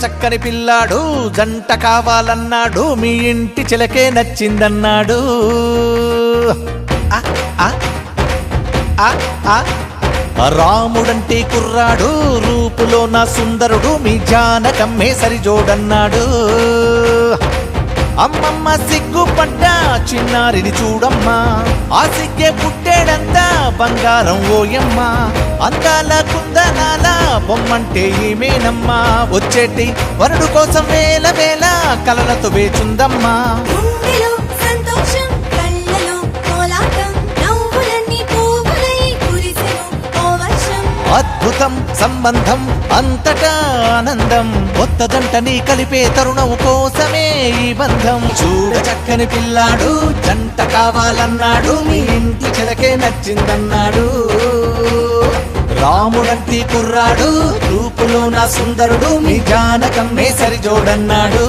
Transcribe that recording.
చక్కని పిల్లాడు జంట కావాలన్నాడు మీ ఇంటి చిలకే నచ్చిందన్నాడు రాముడంటే కుర్రాడు రూపులో నా సుందరుడు మీ జానకమ్మే సరిజోడన్నాడు అమ్మమ్మ సిగ్గుపడ్డా చిన్నారిని చూడమ్మా ఆ సిగ్గే పుట్టేడంతా బంగారం ఓయమ్మా అందాల కుందనాల బొమ్మంటే ఏమేనమ్మా వచ్చేటి వరుడు కోసం వేల వేల కలలతో వేచుందమ్మా అద్భుతం సంబంధం అంతటా ఆనందం కొత్త జంటని కలిపే తరుణం కోసమే ఈ బంధం చూడ చక్కని పిల్లాడు జంట కావాలన్నాడు మీ ఇంటి చిలకే నచ్చిందన్నాడు రాముడంటి కుర్రాడు రూపులో నా సుందరుడు మీ జానకమ్మే సరిజోడన్నాడు